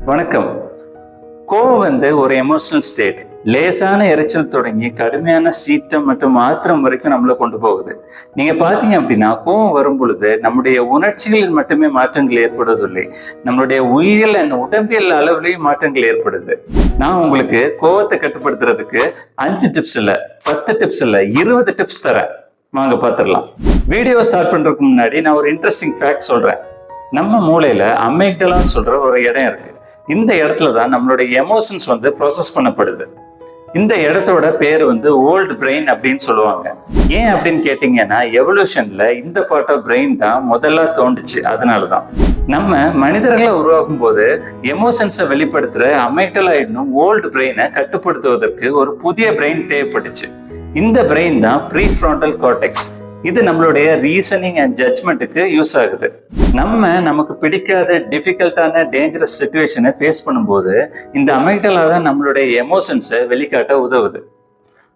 வணக்கம். கோவம் ஒரு எமோஷனல் ஸ்டேட். லேசான எரிச்சல் தொடங்கி கடுமையான சீற்றம் மற்றும் ஆத்திரம் வரைக்கும் நம்மளை கொண்டு போகுது. நீங்க பாத்தீங்க அப்படின்னா கோவம் வரும் பொழுது நம்முடைய உணர்ச்சிகளில் மட்டுமே மாற்றங்கள் ஏற்படுவதில்லை, நம்மளுடைய உயிரியல் உடம்பியல் அளவுலையும் மாற்றங்கள் ஏற்படுது. நான் உங்களுக்கு கோவத்தை கட்டுப்படுத்துறதுக்கு 5 டிப்ஸ் இல்ல, 10 டிப்ஸ் இல்ல, 20 டிப்ஸ் தரேன். வாங்க பாத்துடலாம். வீடியோ ஸ்டார்ட் பண்றதுக்கு முன்னாடி நான் ஒரு இன்ட்ரெஸ்டிங் ஃபேக்ட் சொல்றேன். நம்ம மூளையில அமிக்டலான்னு சொல்ற ஒரு இடம் இருக்கு. இந்த இடத்துல தான் நம்மளுடைய எமோஷன்ஸ் ப்ராசஸ் பண்ணப்படுது. இந்த இடத்தோட பேர் ஓல்டு பிரெயின் அப்படின்னு சொல்லுவாங்க. ஏன் அப்படின்னு கேட்டீங்கன்னா, எவல்யூஷன்ல இந்த பார்ட் ஆஃப் பிரெயின் தான் முதல்ல தோன்றுச்சு. அதனாலதான் நம்ம மனிதர்களை உருவாக்கும் போது எமோஷன்ஸை வெளிப்படுத்துற அமிக்டலா என்னும் ஓல்டு பிரெயினை கட்டுப்படுத்துவதற்கு ஒரு புதிய பிரெயின் தேவைப்பட்டுச்சு. இந்த பிரெயின் தான் ப்ரீஃப்ரான்டல் கார்டெக்ஸ். இது நம்மளுடைய ரீசனிங் அண்ட் ஜட்ஜ்மெண்ட்டுக்கு யூஸ் ஆகுது. நமக்கு பிடிக்காத டிஃபிகல்ட்டான டேஞ்சரஸ் சிச்சுவேஷனை ஃபேஸ் பண்ணும்போது இந்த அமிக்டலா தான் நம்மளுடைய எமோஷன்ஸை வெளிக்காட்ட உதவுது.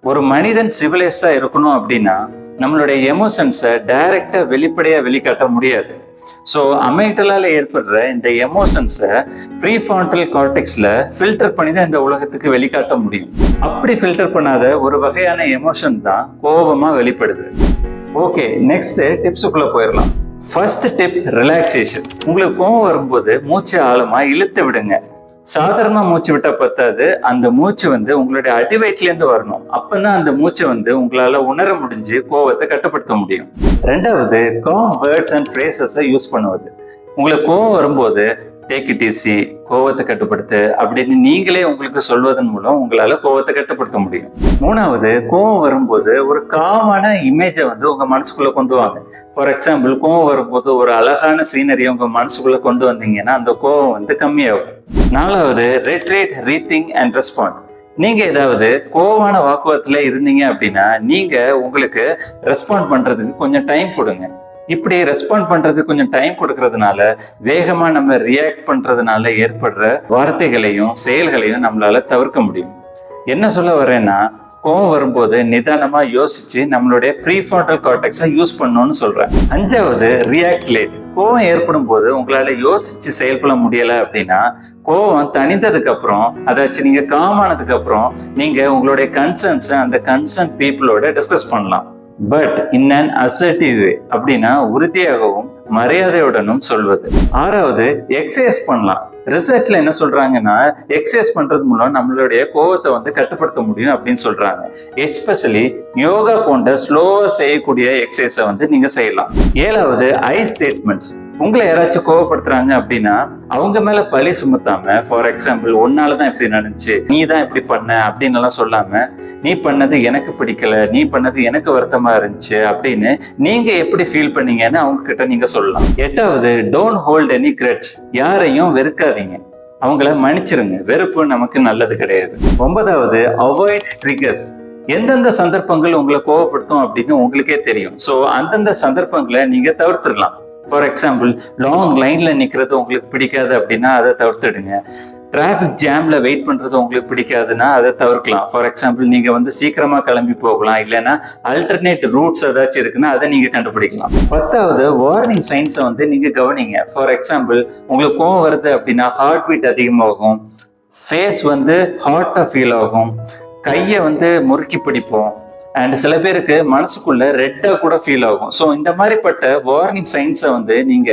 ஒரு மனிதன் சிவிலைஸா இருக்கணும் அப்படின்னா நம்மளுடைய எமோஷன்ஸை டைரக்டா வெளிப்படையா வெளிக்காட்ட முடியாது. ஸோ அமிக்டலால ஏற்படுற இந்த எமோஷன்ஸை ப்ரீஃப்ரான்டல் கார்டெக்ஸ்ல ஃபில்டர் பண்ணி தான் இந்த உலகத்துக்கு வெளிக்காட்ட முடியும். அப்படி ஃபில்டர் பண்ணாத ஒரு வகையான எமோஷன் தான் கோபமா வெளிப்படுது. ஓகே, நெக்ஸ்ட் டிப்ஸுக்குள்ள போயிடலாம். First tip, relaxation. உங்களுக்கு கோவம் வரும்போது மூச்சை ஆழமா இழுத்து விடுங்க. சாதாரணமா மூச்சு விட்டா பத்தாது, அந்த மூச்சு உங்களுடைய அடிவயிற்றுல இருந்து வரணும். அப்பதான் அந்த மூச்சை உங்களால உணர முடிஞ்சு கோவத்தை கட்டுப்படுத்த முடியும். ரெண்டாவது, காம் வேர்ட்ஸ் அண்ட் ஃப்ரேசஸை யூஸ் பண்ணுவது. உங்களுக்கு கோவம் வரும்போது டேக் இட் ஈஸி, கோவத்தை கட்டுப்படுத்து அப்படின்னு நீங்களே உங்களுக்கு சொல்வதன் மூலம் உங்களால கோவத்தை கட்டுப்படுத்த முடியும். மூணாவது, கோவம் வரும்போது ஒரு காமான இமேஜை உங்க மனசுக்குள்ள கொண்டு வாங்க. ஃபார் எக்ஸாம்பிள், கோவம் வரும்போது ஒரு அழகான சீனரியை உங்க மனசுக்குள்ள கொண்டு வந்தீங்கன்னா அந்த கோவம் கம்மியாகும். நாலாவது, ரெட்ரேட், ரீதிங்க் அண்ட் ரெஸ்பாண்ட். நீங்க ஏதாவது கோவமான வாக்குவாதத்துல இருந்தீங்க அப்படின்னா நீங்க உங்களுக்கு ரெஸ்பாண்ட் பண்றதுக்கு கொஞ்சம் டைம் கொடுங்க. இப்படி ரெஸ்பாண்ட் பண்றது கொஞ்சம் டைம் கொடுக்கறதுனால, வேகமா நம்ம ரியாக்ட் பண்றதுனால ஏற்படுற வார்த்தைகளையும் செயல்களையும் நம்மளால தவிர்க்க முடியும். என்ன சொல்ல வரேன்னா, கோவம் வரும்போது நிதானமா யோசிச்சு நம்மளுடைய ப்ரீஃப்ரான்டல் கார்டெக்ஸை யூஸ் பண்ணணும்னு சொல்றேன். அஞ்சாவது, ரியாக்ட் லேட். கோவம் ஏற்படும் போது உங்களால யோசிச்சு செயல்பட முடியல அப்படின்னா கோவம் தணிந்ததுக்கு அப்புறம், அதாச்சும் நீங்க காமானதுக்கு அப்புறம் நீங்க உங்களுடைய கன்சர்ன்ஸை அந்த கன்சர்ன் பீப்புளோட டிஸ்கஸ் பண்ணலாம். பட் இன் அன் அசர்ட்டிவ் வே, அப்படின்னா உறுதியாகவும் மரியாதையுடனும் சொல்வது. ஆறாவது, எக்ஸசைஸ் பண்ணலாம். ரிசர்ச்ல என்ன சொல்றாங்கன்னா, எக்ஸசைஸ் பண்றது மூலம் நம்மளுடைய கோவத்தை கட்டுப்படுத்த முடியும் அப்படின்னு சொல்றாங்க. எஸ்பெஷலி யோகா போன்ற ஸ்லோவா செய்யக்கூடிய எக்ஸசைஸை நீங்க செய்யலாம். ஏழாவது, ஐ ஸ்டேட்மெண்ட்ஸ். உங்களை யாராச்சும் கோவப்படுத்துறாங்க அப்படின்னா அவங்க மேல பழி சுமத்தாம, ஃபார் எக்ஸாம்பிள், உன்னாலதான் இப்படி நடந்துச்சு, நீ தான் இப்படி பண்ண அப்படின்னு எல்லாம் சொல்லாம, நீ பண்ணது எனக்கு பிடிக்கல, நீ பண்ணது எனக்கு வருத்தமா இருந்துச்சு அப்படின்னு நீங்க எப்படி ஃபீல் பண்ணீங்கன்னு அவங்க கிட்ட நீங்க சொல்லலாம். எட்டாவது, டோன்ட் ஹோல்ட் எனி கிரட்ஜ். யாரையும் வெறுக்காதீங்க, அவங்கள மன்னிச்சிருங்க. வெறுப்பு நமக்கு நல்லது கிடையாது. ஒன்பதாவது, அவாய்ட் ட்ரிகர்ஸ். எந்தெந்த சந்தர்ப்பங்கள் உங்களை கோவப்படுத்தும் அப்படின்னு உங்களுக்கே தெரியும். ஸோ அந்தந்த சந்தர்ப்பங்களை நீங்க தவிர்த்துடலாம். ஃபார் எக்ஸாம்பிள், லாங் லைன்ல நிக்கிறது உங்களுக்கு பிடிக்காது அப்படின்னா அதை தவிர்த்துடுங்க. டிராஃபிக் ஜாம்ல வெயிட் பண்றது உங்களுக்கு பிடிக்காதுன்னா அதை தவிர்க்கலாம். ஃபார் எக்ஸாம்பிள், நீங்க சீக்கிரமா கிளம்பி போகலாம், இல்லைன்னா ஆல்டர்னேட் ரூட்ஸ் ஏதாச்சும் இருக்குன்னா அதை நீங்க கண்டுபிடிக்கலாம். பத்தாவது, வார்னிங் சைன்ஸை நீங்க கவனிங்க. ஃபார் எக்ஸாம்பிள், உங்களுக்கு கோவம் வருது அப்படின்னா ஹார்ட் பீட் அதிகமாகும், ஃபேஸ் ஹார்ட்டா ஃபீல் ஆகும், கையை முறுக்கி பிடிப்போம், அண்ட் சில பேருக்கு மனசுக்குள்ள ரெட்டா கூட ஃபீல் ஆகும். ஸோ இந்த மாதிரிப்பட்ட வார்னிங் சைன்ஸை நீங்க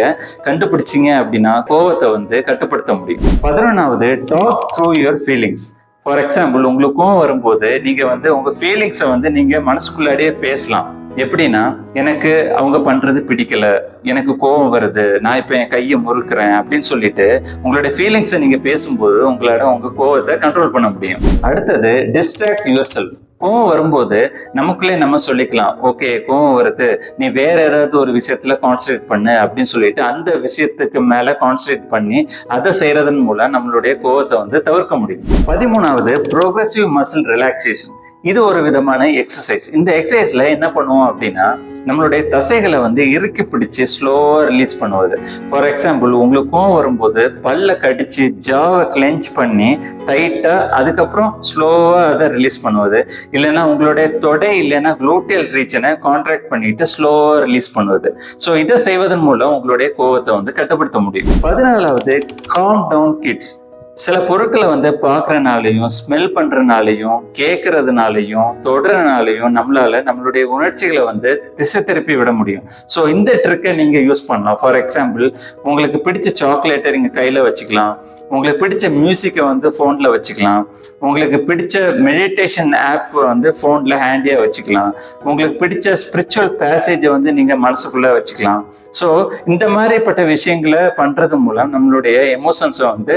கண்டுபிடிச்சிங்க அப்படின்னா கோவத்தை கட்டுப்படுத்த முடியும். 11வது, talk through your feelings. For example, உங்களுக்கு கோவம் வரும்போது நீங்க உங்க ஃபீலிங்ஸை நீங்க மனசுக்குள்ளாடியே பேசலாம். எப்படின்னா, எனக்கு அவங்க பண்றது பிடிக்கல, எனக்கு கோவம் வருது, நான் இப்ப என் கையை முறுக்குறேன் அப்படின்னு சொல்லிட்டு உங்களுடைய ஃபீலிங்ஸை நீங்க பேசும்போது உங்களால உங்க கோவத்தை கண்ட்ரோல் பண்ண முடியும். அடுத்தது, டிஸ்ட்ராக்ட் யுவர் செல்ஃப். கோவம் வரும்போது நமக்குள்ளே நம்ம சொல்லிக்கலாம், ஓகே கோவம் வருது, நீ வேற ஏதாவது ஒரு விஷயத்துல கான்சன்ட்ரேட் பண்ணு அப்படின்னு சொல்லிட்டு அந்த விஷயத்துக்கு மேல கான்சன்ட்ரேட் பண்ணி அதை செய்யறதன் மூலம் நம்மளுடைய கோவத்தை தவிர்க்க முடியும். 13வது, ப்ரோக்ரெசிவ் மசில் ரிலாக்ஸேஷன். இது ஒரு விதமான எக்ஸசைஸ். இந்த எக்ஸசைஸ்ல என்ன பண்ணுவோம் அப்படின்னா நம்மளுடைய தசைகளை இறுக்கி பிடிச்சு ஸ்லோவா ரிலீஸ் பண்ணுவது. ஃபார் எக்ஸாம்பிள், உங்களுக்கு கோவம் வரும்போது பல்ல கடிச்சு ஜாவை கிளென்ச் பண்ணி டைட்டா அதுக்கப்புறம் ஸ்லோவா அதை ரிலீஸ் பண்ணுவது. இல்லைன்னா உங்களுடைய தொடை இல்லைன்னா குளூட்டியல் ரீஜனை கான்ட்ராக்ட் பண்ணிட்டு ஸ்லோவா ரிலீஸ் பண்ணுவது. ஸோ இதை செய்வதன் மூலம் உங்களுடைய கோவத்தை கட்டுப்படுத்த முடியும். 14வது, காம் டவுன் கிட்ஸ். சில பொருட்களை வந்து பார்க்கறனாலையும், ஸ்மெல் பண்றனாலையும், கேட்கறதுனாலையும், தொடுறனாலையும் நம்மளால நம்மளுடைய உணர்ச்சிகளை வந்து திசை திருப்பி விட முடியும். ஸோ இந்த ட்ரிக்கை நீங்க யூஸ் பண்ணலாம். ஃபார் எக்ஸாம்பிள், உங்களுக்கு பிடிச்ச சாக்லேட்டை நீங்க கையில வச்சுக்கலாம், உங்களுக்கு பிடிச்ச மியூசிக்கை வந்து ஃபோன்ல வச்சுக்கலாம், உங்களுக்கு பிடிச்ச மெடிடேஷன் ஆப் வந்து ஃபோன்ல ஹேண்டியா வச்சுக்கலாம், உங்களுக்கு பிடிச்ச ஸ்பிரிச்சுவல் பேசேஜை வந்து நீங்க மனசுக்குள்ள வச்சுக்கலாம். ஸோ இந்த மாதிரிப்பட்ட விஷயங்களை பண்றது மூலம் நம்மளுடைய எமோஷன்ஸை வந்து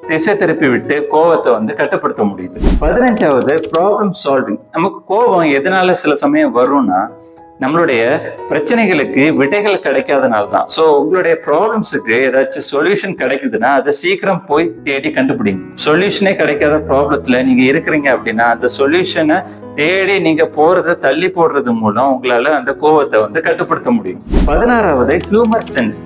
திசை திருப்பி விட்டு கோவத்தை வந்து கட்டுப்படுத்த முடியுது. 15வது ப்ராப்ளம் சால்விங். நமக்கு கோபம் எதனால சில சமயம் வரும்னா, நம்மளுடைய பிரச்சனைகளுக்கு விடைகள் கிடைக்காதனால தான். ஸோ உங்களுடைய ப்ராப்ளம்ஸுக்கு ஏதாச்சும் சொல்யூஷன் கிடைக்குதுன்னா அதை சீக்கிரம் போய் தேடி கண்டுபிடிங்க. சொல்யூஷனே கிடைக்காத ப்ராப்ளத்துல நீங்க இருக்கிறீங்க அப்படின்னா அந்த சொல்யூஷனை தேடி நீங்க போறதை தள்ளி போடுறது மூலம் உங்களால அந்த கோவத்தை வந்து கட்டுப்படுத்த முடியும். 16வது ஹியூமர் சென்ஸ்.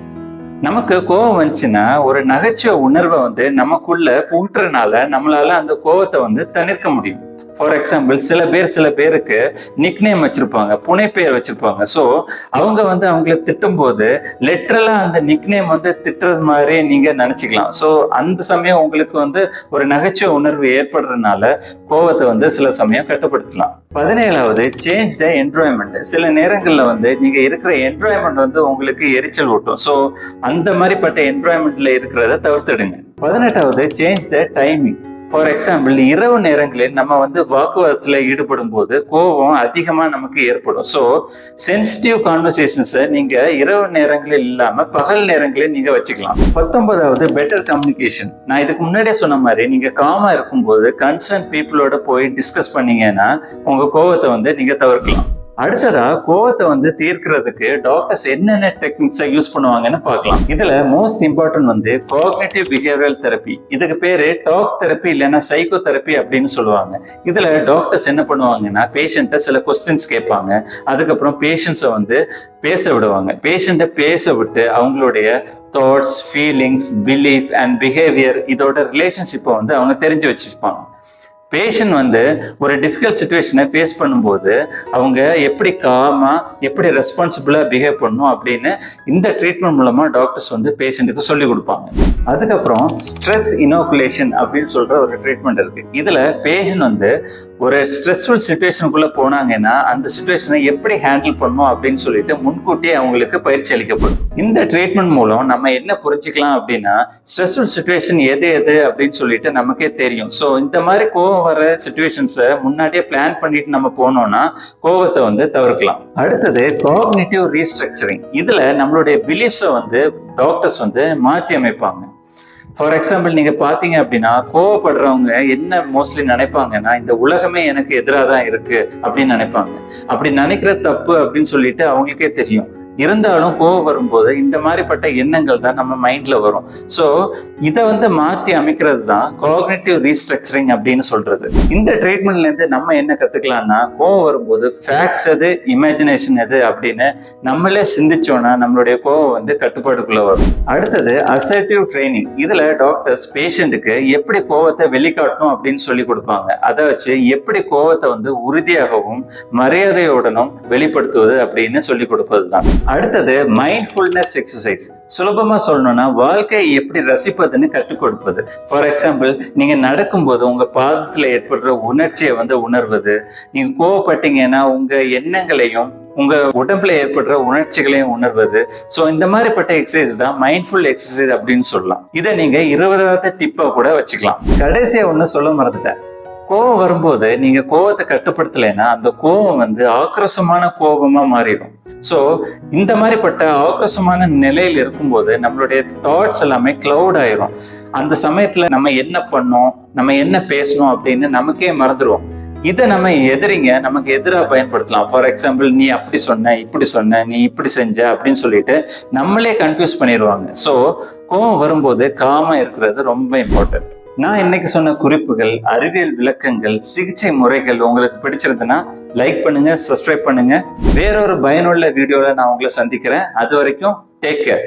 நமக்கு கோவம் வந்துச்சுன்னா ஒரு நகைச்சுவை உணர்வை வந்து நமக்குள்ள புகுட்டுறதுனால நம்மளால அந்த கோவத்தை வந்து தணிர்க்க முடியும். ஃபார் எக்ஸாம்பிள், சில பேருக்கு நிக் நேம் வச்சிருப்பாங்க, புனைப்பெயர் வச்சிருப்பாங்க. ஸோ அவங்க வந்து அவங்கள திட்டும் போது லிட்ரலா அந்த நிக் நேம் வந்து திட்டுறது மாதிரி நீங்க நினைச்சுக்கலாம். ஸோ அந்த சமயம் உங்களுக்கு வந்து ஒரு நகைச்சுவை உணர்வு ஏற்படுறதுனால கோவத்தை வந்து சில சமயம் கட்டுப்படுத்தலாம். 17வது சேஞ்ச் த என்வரான்மெண்ட். சில நேரங்கள்ல வந்து நீங்க இருக்கிற என்வரான்மெண்ட் வந்து உங்களுக்கு எரிச்சல் ஊட்டும். ஸோ அந்த மாதிரிப்பட்ட என்வரான்மெண்ட்ல இருக்கிறத தவிர்த்துடுங்க. 18வது change the timing. For example, இரவு நேரங்களில் நம்ம வந்து வாக்குவாதத்துல ஈடுபடும் போது கோபம் அதிகமா நமக்கு ஏற்படும். ஸோ சென்சிட்டிவ் கான்வர்சேஷன்ஸை நீங்க இரவு நேரங்களில் இல்லாம பகல் நேரங்களில் நீங்க வச்சுக்கலாம். 19வது பெட்டர் கம்யூனிகேஷன். நான் இதுக்கு முன்னாடியே சொன்ன மாதிரி நீங்க காமா இருக்கும்போது கன்சர்ன் பீப்புளோட போய் டிஸ்கஸ் பண்ணீங்கன்னா உங்க கோபத்தை வந்து நீங்க தவிர்க்கலாம். அடுத்ததா கோவத்தை வந்து தீர்க்கிறதுக்கு டாக்டர்ஸ் என்னென்ன டெக்னிக்ஸை யூஸ் பண்ணுவாங்கன்னு பார்க்கலாம். இதுல மோஸ்ட் இம்பார்ட்டன்ட் வந்து காக்னிட்டிவ் பிஹேவியரல் தெரப்பி. இதுக்கு பேரு டாக் தெரப்பி இல்லைன்னா சைக்கோ தெரப்பி அப்படின்னு சொல்லுவாங்க. இதுல டாக்டர்ஸ் என்ன பண்ணுவாங்கன்னா பேஷண்ட்டை சில கொஸ்டின்ஸ் கேட்பாங்க, அதுக்கப்புறம் பேஷண்ட்ஸை வந்து பேச விடுவாங்க. பேஷண்ட்டை பேச விட்டு அவங்களுடைய thoughts, feelings, belief and behaviour இதோட ரிலேஷன்ஷிப்பை வந்து அவங்க தெரிஞ்சு வச்சிருப்பாங்க. பேஷண்ட் வந்து ஒரு டிஃபிகல்ட் சுச்சுவேஷனை ஃபேஸ் பண்ணும்போது அவங்க எப்படி காமா, எப்படி ரெஸ்பான்சிபிளா பிஹேவ் பண்ணணும் அப்படின்னு இந்த ட்ரீட்மெண்ட் மூலமா டாக்டர்ஸ் வந்து பேஷண்ட்டுக்கு சொல்லி கொடுப்பாங்க. அதுக்கப்புறம் ஸ்ட்ரெஸ் இனோகுலேஷன் அப்படின்னு சொல்ற ஒரு ட்ரீட்மெண்ட் இருக்கு. இதுல பேஷண்ட் வந்து ஒரு ஸ்ட்ரெஸ்ஃபுல் சுச்சுவேஷனுக்குள்ள போனாங்கன்னா அந்த சுச்சுவேஷனை எப்படி ஹேண்டில் பண்ணணும் அப்படின்னு சொல்லிட்டு முன்கூட்டியே அவங்களுக்கு பயிற்சி அளிக்கப்படும். இந்த ட்ரீட்மெண்ட் மூலம் நம்ம என்ன புரிஞ்சுக்கலாம் அப்படின்னா, ஸ்ட்ரெஸ்ஃபுல் சுச்சுவேஷன் எது அப்படின்னு சொல்லிட்டு நமக்கே தெரியும். ஸோ இந்த மாதிரி கோவம் வர சிச்சுவேஷன்ஸை முன்னாடியே பிளான் பண்ணிட்டு நம்ம போனோம்னா கோவத்தை வந்து தவிர்க்கலாம். அடுத்தது காக்னிட்டிவ் ரீஸ்ட்ரக்சரிங். இதுல நம்மளுடைய பிலீஃப்ஸை வந்து டாக்டர்ஸ் வந்து மாற்றி அமைப்பாங்க. ஃபார் எக்ஸாம்பிள், நீங்க பாத்தீங்க அப்படின்னா கோவப்படுறவங்க என்ன மோஸ்ட்லி நினைப்பாங்கன்னா, இந்த உலகமே எனக்கு எதிராக தான் இருக்கு அப்படின்னு நினைப்பாங்க. அப்படி நினைக்கிற தப்பு அப்படின்னு சொல்லிட்டு அவங்களுக்கே தெரியும். இருந்தாலும் கோவம் வரும்போது இந்த மாதிரிப்பட்ட எண்ணங்கள் தான் நம்ம மைண்ட்ல வரும். ஸோ இதை வந்து மாற்றி அமைக்கிறது தான் காக்னிட்டிவ் ரீஸ்ட்ரக்சரிங் அப்படின்னு சொல்றது. இந்த ட்ரீட்மெண்ட்ல இருந்து நம்ம என்ன கத்துக்கலாம்னா, கோவம் வரும்போது ஃபேக்ட்ஸ் எது, இமேஜினேஷன் எது அப்படின்னு நம்மளே சிந்திச்சோம்னா நம்மளுடைய கோவம் வந்து கட்டுப்பாடுக்குள்ள வரும். அடுத்தது அசர்ட்டிவ் ட்ரைனிங். இதுல டாக்டர்ஸ் பேஷண்ட்டுக்கு எப்படி கோவத்தை வெளிக்காட்டணும் அப்படின்னு சொல்லி கொடுப்பாங்க. அதை வச்சு எப்படி கோவத்தை வந்து உறுதியாகவும் மரியாதையுடனும் வெளிப்படுத்துவது அப்படின்னு சொல்லி கொடுப்பது தான். அடுத்தது மைண்ட்ஃபுல்னஸ் எக்ஸசைஸ். சுலபமா சொல்லணும்னா வாழ்க்கையை எப்படி ரசிப்பதுன்னு கற்றுக் கொடுப்பது. ஃபார் எக்ஸாம்பிள், நீங்க நடக்கும்போது உங்க பாதத்துல ஏற்படுற உணர்ச்சியை வந்து உணர்வது, நீங்க கோவப்பட்டீங்கன்னா உங்க எண்ணங்களையும் உங்க உடம்புல ஏற்படுற உணர்ச்சிகளையும் உணர்வது. ஸோ இந்த மாதிரிப்பட்ட எக்ஸசைஸ் தான் மைண்ட்ஃபுல் எக்ஸசைஸ் அப்படின்னு சொல்லலாம். இதை நீங்க 20வது டிப்பா கூட வச்சுக்கலாம். கடைசியா ஒண்ணு சொல்ல மறந்துட்டேன். கோபம் வரும்போது நீங்க கோபத்தை கட்டுப்படுத்தலைன்னா அந்த கோபம் வந்து ஆக்ரோஷமான கோபமா மாறிடும். ஸோ இந்த மாதிரிப்பட்ட ஆக்ரோஷமான நிலையில் இருக்கும்போது நம்மளுடைய தாட்ஸ் எல்லாமே கிளவுட் ஆயிரும். அந்த சமயத்துல நம்ம என்ன பண்ணோம், நம்ம என்ன பேசணும் அப்படின்னு நமக்கே மறந்துடுவோம். இதை நம்ம எதிரிங்க நமக்கு எதிராக பயன்படுத்தலாம். ஃபார் எக்ஸாம்பிள், நீ அப்படி சொன்ன, இப்படி சொன்ன, நீ இப்படி செஞ்ச அப்படின்னு சொல்லிட்டு நம்மளே கன்ஃபியூஸ் பண்ணிடுவாங்க. ஸோ கோபம் வரும்போது காமா இருக்கிறது ரொம்ப இம்பார்ட்டன்ட். நான் இன்னைக்கு சொன்ன குறிப்புகள், அறிவியல் விளக்கங்கள், சிகிச்சை முறைகள் உங்களுக்கு பிடிச்சிருந்ததுன்னா லைக் பண்ணுங்க, சப்ஸ்கிரைப் பண்ணுங்க. வேறொரு பயனுள்ள வீடியோல நான் உங்களை சந்திக்கிறேன். அது வரைக்கும் டேக் கேர்.